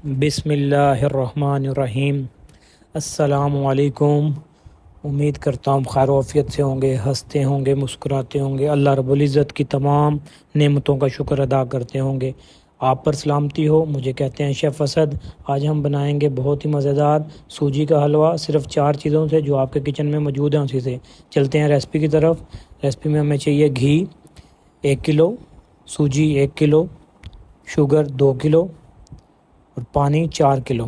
बिस्मिल्लाहिर्रहमानिर्रहीम। अस्सलामुअलैकुम। उम्मीद करता हूँ खैर आफियत से होंगे, हंसते होंगे, मुस्कुराते होंगे, अल्लाह रब्बुल इज़्ज़त की तमाम नेमतों का शुक्र अदा करते होंगे। आप पर सलामती हो। मुझे कहते हैं शेफ़ असद। आज हम बनाएंगे बहुत ही मज़ेदार सूजी का हलवा, सिर्फ 4 चीज़ों से जो आपके किचन में मौजूद हैं उसी से। चलते हैं रेसिपी की तरफ। रेसिपी में हमें चाहिए घी 1 किलो, सूजी 1 किलो, शुगर 2 किलो और पानी 4 किलो।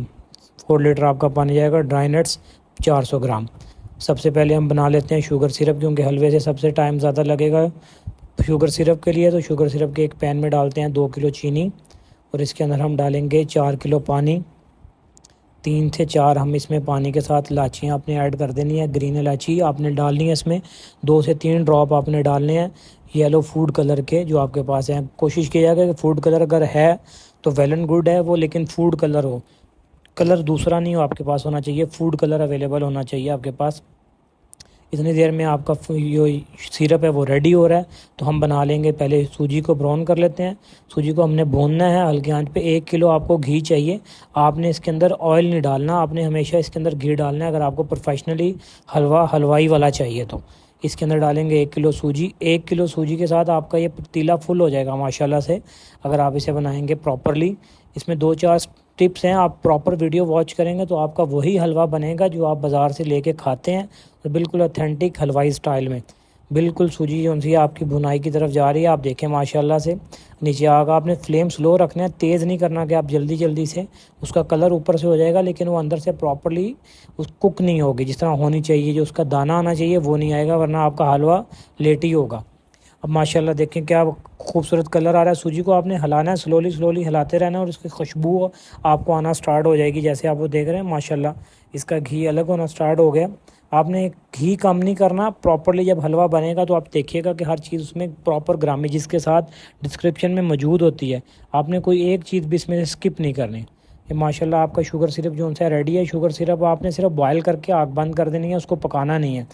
4 लीटर आपका पानी जाएगा। ड्राई नट्स 400 ग्राम। सबसे पहले हम बना लेते हैं शुगर सिरप, क्योंकि हलवे से सबसे टाइम ज़्यादा लगेगा शुगर सिरप के लिए। तो शुगर सिरप के एक पैन में डालते हैं 2 किलो चीनी और इसके अंदर हम डालेंगे 4 किलो पानी। 3 से 4 हम इसमें पानी के साथ इलायचियाँ आपने ऐड कर देनी है। ग्रीन इलायची आपने डालनी है इसमें। 2 से 3 ड्रॉप आपने डालने हैं येलो फूड कलर के जो आपके पास हैं। कोशिश कीजिएगा कि फूड कलर अगर है तो वेल एंड गुड है वो, लेकिन फूड कलर हो, कलर दूसरा नहीं हो आपके पास होना चाहिए, फूड कलर अवेलेबल होना चाहिए आपके पास। इतनी देर में आपका जो सिरप है वो रेडी हो रहा है। तो हम बना लेंगे, पहले सूजी को ब्राउन कर लेते हैं। सूजी को हमने भूनना है हल्की आंच पे। 1 किलो आपको घी चाहिए। आपने इसके अंदर ऑयल नहीं डालना, आपने हमेशा इसके अंदर घी डालना है अगर आपको प्रोफेशनली हलवाई वाला चाहिए तो। इसके अंदर डालेंगे 1 किलो सूजी। 1 किलो सूजी के साथ आपका ये पतीला फुल हो जाएगा माशाल्लाह से, अगर आप इसे बनाएंगे प्रॉपरली। इसमें 2-4 टिप्स हैं, आप प्रॉपर वीडियो वॉच करेंगे तो आपका वही हलवा बनेगा जो आप बाज़ार से लेके खाते हैं, और बिल्कुल ऑथेंटिक हलवाई स्टाइल में। बिल्कुल सूजी जो सी आपकी भुनाई की तरफ जा रही है, आप देखें माशाल्लाह से। नीचे आग आपने फ्लेम स्लो रखना है, तेज़ नहीं करना कि आप जल्दी जल्दी से उसका कलर ऊपर से हो जाएगा लेकिन वो अंदर से प्रॉपरली उस कुक नहीं होगी जिस तरह होनी चाहिए। जो उसका दाना आना चाहिए वो नहीं आएगा, वरना आपका हलवा लेट ही होगा। अब माशाल्लाह देखें क्या खूबसूरत कलर आ रहा है। सूजी को आपने हिलाना है, स्लोली स्लोली हिलाते रहना है और उसकी खुशबू आपको आना स्टार्ट हो जाएगी। जैसे आप वो देख रहे हैं माशाल्लाह इसका घी अलग होना स्टार्ट हो गया। आपने घी कम नहीं करना। प्रॉपरली जब हलवा बनेगा तो आप देखिएगा कि हर चीज़ उसमें प्रॉपर ग्रामेज जिसके साथ डिस्क्रिप्शन में मौजूद होती है। आपने कोई एक चीज़ भी इसमें स्किप नहीं करनी। ये माशाल्लाह आपका शुगर सिरप जो सा रेडी है। शुगर सिरप आपने सिर्फ बॉयल करके आग बंद कर देनी है, उसको पकाना नहीं है।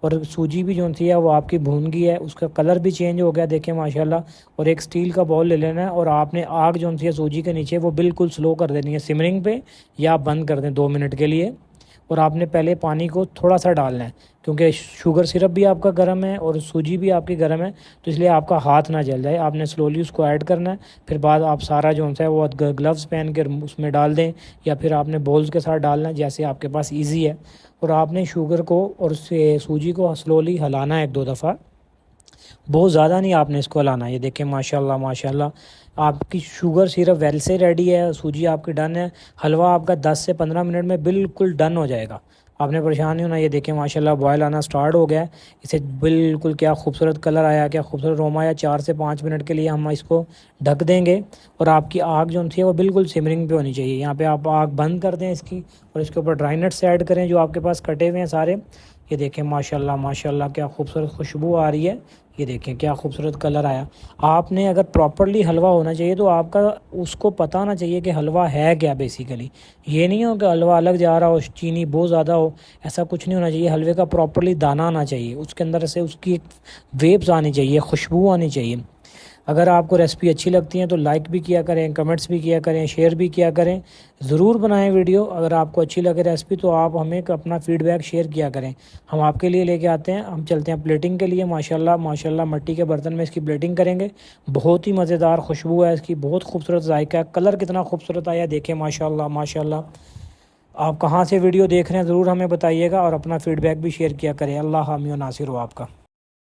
और सूजी भी जो सी है वो आपकी भून गई है, उसका कलर भी चेंज हो गया देखें माशाल्लाह। और एक स्टील का बाउल ले लेना है और आपने आग जो सी है सूजी के नीचे वो बिल्कुल स्लो कर देनी है, सिमरिंग पे, या आप बंद कर दें 2 मिनट के लिए। और आपने पहले पानी को थोड़ा सा डालना है, क्योंकि शुगर सिरप भी आपका गर्म है और सूजी भी आपकी गर्म है, तो इसलिए आपका हाथ ना जल जाए। आपने स्लोली उसको ऐड करना है। फिर बाद आप सारा जो है वो ग्लव्स पहन कर उसमें डाल दें, या फिर आपने बोल्स के साथ डालना है जैसे आपके पास ईजी है। और आपने शुगर को और सूजी को स्लोली हिलाना है 1-2 दफ़ा, बहुत ज़्यादा नहीं आपने इसको हिलाना है। ये देखें माशाल्लाह माशाल्लाह आपकी शुगर सिरप वेल से रेडी है, सूजी आपकी डन है। हलवा आपका 10 से 15 मिनट में बिल्कुल डन हो जाएगा, आपने परेशान नहीं होना। ये देखें माशाल्लाह बॉयल आना स्टार्ट हो गया है। इसे बिल्कुल क्या खूबसूरत कलर आया, क्या खूबसूरत रोमा आया। 4 से 5 मिनट के लिए हम इसको ढक देंगे और आपकी आग जो थी वो बिल्कुल सिमरिंग पे होनी चाहिए। यहाँ पे आप आग बंद कर दें इसकी और इसके ऊपर ड्राई नट्स ऐड करें जो आपके पास कटे हुए हैं सारे। ये देखें माशाल्लाह माशाल्लाह क्या खूबसूरत खुशबू आ रही है। ये देखें क्या खूबसूरत कलर आया। आपने अगर प्रॉपरली हलवा होना चाहिए तो आपका उसको पता होना चाहिए कि हलवा है क्या बेसिकली। ये नहीं हो कि हलवा अलग जा रहा हो, चीनी बहुत ज़्यादा हो, ऐसा कुछ नहीं होना चाहिए। हलवे का प्रॉपरली दाना आना चाहिए, उसके अंदर से उसकी एक वेव्स आनी चाहिए, खुशबू आनी चाहिए। अगर आपको रेसिपी अच्छी लगती है तो लाइक भी किया करें, कमेंट्स भी किया करें, शेयर भी किया करें। ज़रूर बनाएं वीडियो। अगर आपको अच्छी लगे रेसिपी तो आप हमें अपना फ़ीडबैक शेयर किया करें, हम आपके लिए लेके आते हैं। हम चलते हैं प्लेटिंग के लिए। माशाल्लाह माशाल्लाह मट्टी के बर्तन में इसकी प्लेटिंग करेंगे। बहुत ही मज़ेदार खुशबू है इसकी, बहुत खूबसूरत जायका है। कलर कितना खूबसूरत आया देखें माशाल्लाह माशाल्लाह। आप कहाँ से वीडियो देख रहे हैं ज़रूर हमें बताइएगा और अपना फ़ीडबैक भी शेयर किया करें। अल्लाह हामी व नासिर हो आपका।